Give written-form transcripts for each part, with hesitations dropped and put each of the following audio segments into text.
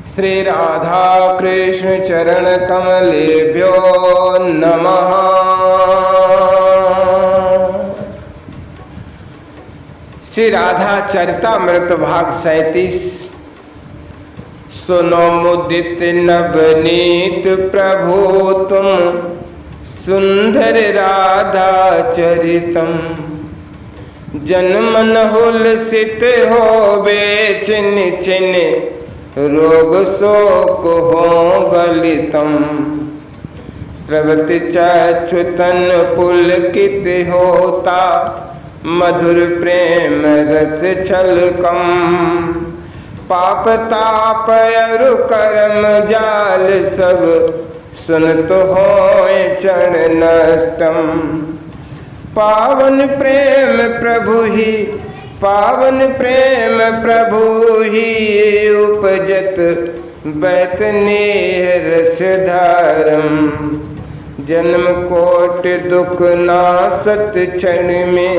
श्री राधा कृष्ण चरण कमलेभ्यो नमः। श्री राधा चरितामृत भाग 37। सुनो मुदित नवनीत प्रभु तुम सुंदर राधा चरितम। जन मन हुलसित होवे चिन चिन रोग शोक हो गलितम। स्रवति चक्षुतन पुलकित होता मधुर प्रेम रस छलकम। पाप ताप अरु कर्म जाल सब सुनत होए चरण नष्टम। पावन प्रेम प्रभु ही पावन प्रेम प्रभु ही उपजत बैत नेह रस धारम। जन्म कोट दुख नासत क्षण में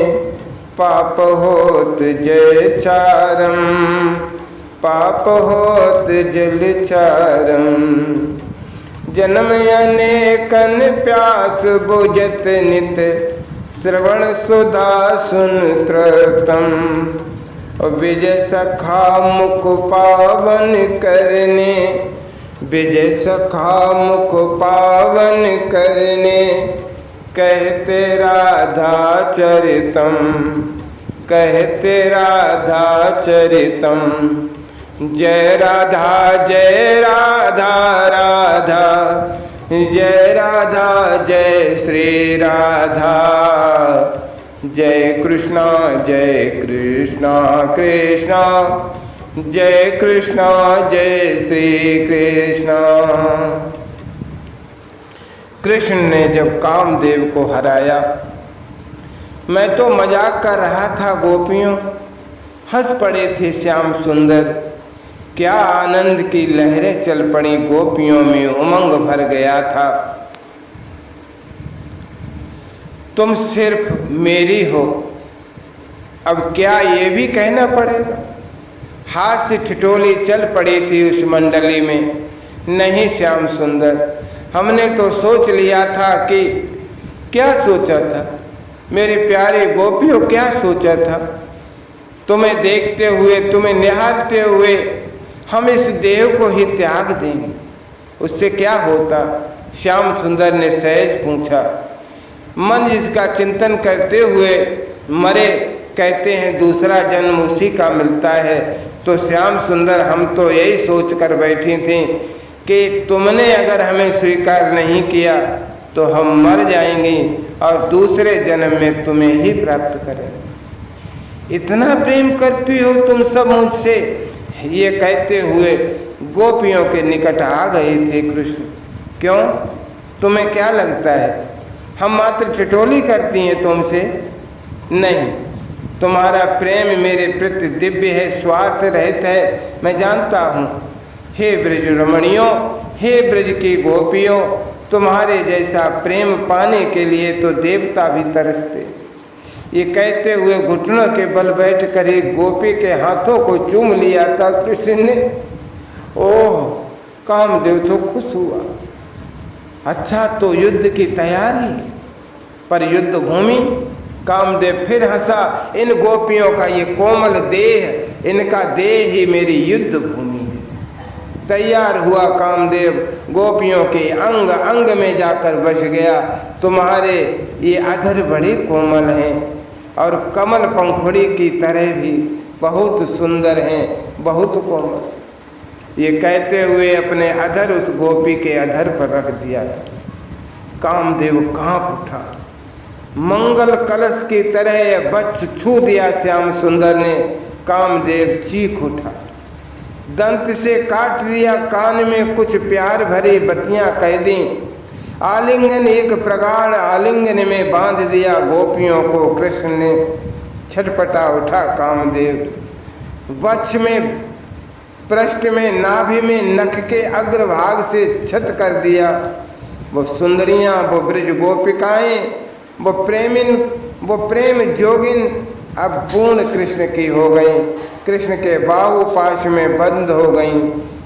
पाप होत जय चारम। पाप होत जल चारम। जन्म अनेकन प्यास बुझत नित श्रवण सुधा सुन त्रतम। विजय सखा मुख पावन करने विजय सखा मुख पावन करने कहते राधा चरितम। कहते राधा चरितम। जय राधा राधा जय राधा जय श्री राधा। जय कृष्णा कृष्णा जय कृष्णा जय श्री कृष्णा। कृष्ण ने जब कामदेव को हराया, मैं तो मजाक कर रहा था, गोपियों हंस पड़े थे श्याम सुंदर। क्या आनंद की लहरें चल पड़ी, गोपियों में उमंग भर गया था। तुम सिर्फ मेरी हो, अब क्या ये भी कहना पड़ेगा। हास्य ठिठोली चल पड़ी थी उस मंडली में। नहीं श्याम सुंदर, हमने तो सोच लिया था कि क्या सोचा था मेरे प्यारे गोपियों, क्या सोचा था। तुम्हें देखते हुए, तुम्हें निहारते हुए हम इस देह को ही त्याग देंगे, उससे क्या होता। श्याम सुंदर ने सहज पूछा। मन जिसका चिंतन करते हुए मरे, कहते हैं दूसरा जन्म उसी का मिलता है। तो श्याम सुंदर, हम तो यही सोच कर बैठी थी कि तुमने अगर हमें स्वीकार नहीं किया तो हम मर जाएंगे और दूसरे जन्म में तुम्हें ही प्राप्त करेंगे। इतना प्रेम करती हो तुम सब मुझसे, ये कहते हुए गोपियों के निकट आ गए थे कृष्ण। क्यों, तुम्हें क्या लगता है हम मात्र ठिठोली करती हैं तुमसे? नहीं, तुम्हारा प्रेम मेरे प्रति दिव्य है, स्वार्थ रहित है, मैं जानता हूँ। हे ब्रज रमणियों, हे ब्रज की गोपियों, तुम्हारे जैसा प्रेम पाने के लिए तो देवता भी तरसते। ये कहते हुए घुटनों के बल बैठ कर एक गोपी के हाथों को चूम लिया था कृष्ण ने। ओह, कामदेव तो खुश हुआ। अच्छा, तो युद्ध की तैयारी। पर युद्ध भूमि, कामदेव फिर हंसा। इन गोपियों का ये कोमल देह, इनका देह ही मेरी युद्ध भूमि है। तैयार हुआ कामदेव, गोपियों के अंग अंग में जाकर बस गया। तुम्हारे ये अधर बड़े कोमल हैं और कमल पंखुड़ी की तरह भी बहुत सुंदर हैं, बहुत कोमल। ये कहते हुए अपने अधर उस गोपी के अधर पर रख दिया था। कामदेव कांप उठा। मंगल कलश की तरह बच्च छू दिया श्याम सुंदर ने। कामदेव चीख उठा, दंत से काट दिया, कान में कुछ प्यार भरी बत्तियां कह दी। आलिंगन, एक प्रगाढ़ आलिंगन में बांध दिया गोपियों को कृष्ण ने। छटपटा उठा कामदेव। वक्ष में, पृष्ठ में, नाभि में, नख के अग्रभाग से छत कर दिया। वो सुंदरियां, वो ब्रज गोपिकाएं, वो प्रेम जोगिन अब पूर्ण कृष्ण की हो गई, कृष्ण के बाहु पाश में बंद हो गई।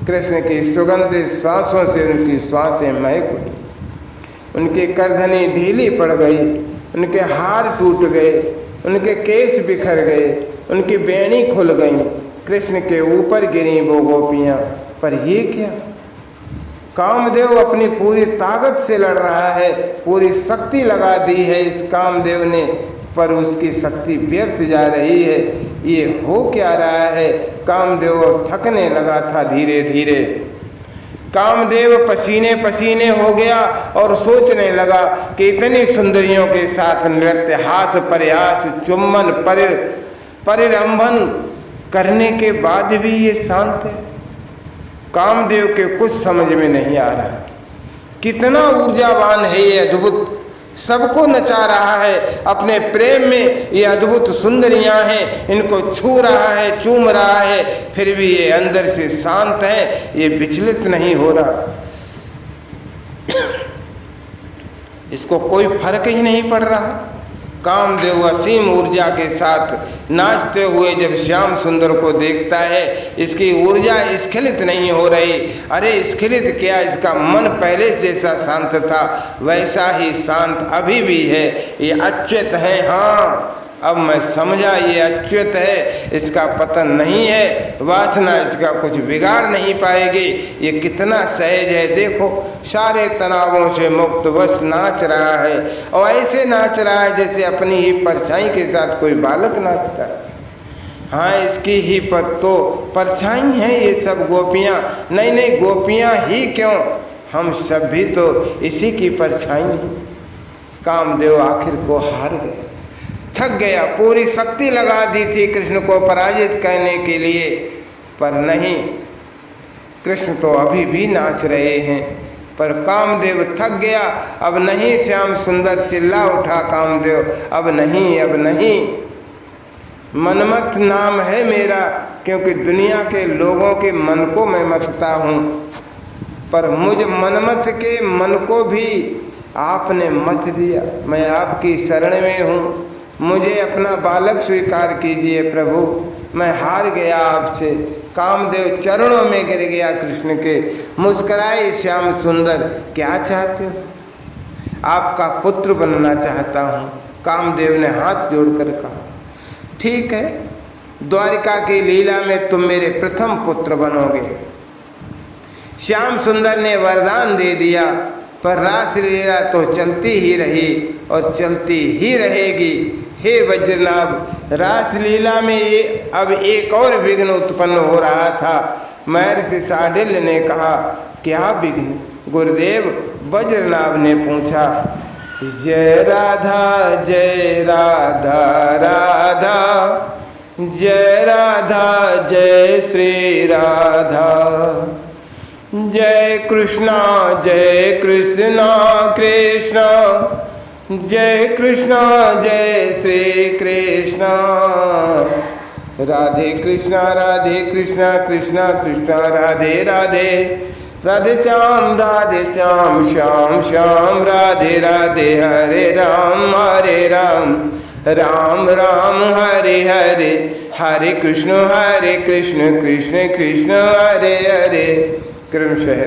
कृष्ण की सुगंधित सांसों से उनकी श्वासें महक उठी। उनकी करधनी ढीली पड़ गई, उनके हार टूट गए, उनके केस बिखर गए, उनकी बेणी खुल गई। कृष्ण के ऊपर गिरी वो गोपियाँ। पर ये क्या? कामदेव अपनी पूरी ताकत से लड़ रहा है, पूरी शक्ति लगा दी है इस कामदेव ने, पर उसकी शक्ति व्यर्थ जा रही है। ये हो क्या रहा है? कामदेव अब थकने लगा था धीरे धीरे। कामदेव पसीने पसीने हो गया और सोचने लगा कि इतनी सुंदरियों के साथ नृत्य, हास प्रयास, चुम्बन, परिरंभन करने के बाद भी ये शांत है। कामदेव के कुछ समझ में नहीं आ रहा। कितना ऊर्जावान है ये अद्भुत, सबको नचा रहा है अपने प्रेम में। ये अद्भुत सुंदरियां हैं, इनको छू रहा है, चूम रहा है, फिर भी ये अंदर से शांत है, ये विचलित नहीं हो रहा। इसको कोई फर्क ही नहीं पड़ रहा। कामदेव असीम ऊर्जा के साथ नाचते हुए जब श्याम सुंदर को देखता है, इसकी ऊर्जा स्खलित नहीं हो रही। अरे स्खलित क्या, इसका मन पहले जैसा शांत था वैसा ही शांत अभी भी है। ये अच्युत है। हाँ, अब मैं समझा, ये अच्युत है, इसका पतन नहीं है, वासना इसका कुछ बिगाड़ नहीं पाएगी। ये कितना सहज है, देखो सारे तनावों से मुक्त बस नाच रहा है, और ऐसे नाच रहा है जैसे अपनी ही परछाई के साथ कोई बालक नाचता है। हाँ, इसकी ही तो परछाई हैं ये सब गोपियाँ। नहीं नहीं, गोपियाँ ही क्यों, हम सब भी तो इसी की परछाई हैं। कामदेव आखिर को हार गए, थक गया। पूरी शक्ति लगा दी थी कृष्ण को पराजित करने के लिए, पर नहीं, कृष्ण तो अभी भी नाच रहे हैं। पर कामदेव थक गया। अब नहीं, श्याम सुंदर चिल्ला उठा कामदेव, अब नहीं, अब नहीं। मनमथ नाम है मेरा, क्योंकि दुनिया के लोगों के मन को मैं मथता हूँ, पर मुझ मनमथ के मन को भी आपने मथ दिया। मैं आपकी शरण में हूँ, मुझे अपना बालक स्वीकार कीजिए प्रभु, मैं हार गया आपसे। कामदेव चरणों में गिर गया कृष्ण के। मुस्कुराए श्याम सुंदर, क्या चाहते हो? आपका पुत्र बनना चाहता हूँ। कामदेव ने हाथ जोड़कर कहा, ठीक है, द्वारिका की लीला में तुम मेरे प्रथम पुत्र बनोगे। श्याम सुंदर ने वरदान दे दिया, पर रास लीला तो चलती ही रही और चलती ही रहेगी। हे वज्रनाभ, रासलीला में अब एक और विघ्न उत्पन्न हो रहा था। महर्षि शांडिल्य ने कहा, क्या विघ्न गुरुदेव? वज्रनाभ ने पूछा। जय राधा जय राधा राधा, जय राधा जय श्री राधा, जय कृष्णा कृष्णा, जय कृष्णा जय श्री कृष्णा। राधे कृष्णा कृष्णा कृष्णा राधे राधे, राधे श्याम श्याम श्याम राधे राधे। हरे राम राम राम हरे हरे, हरे कृष्ण कृष्ण कृष्ण हरे हरे। क्रमशः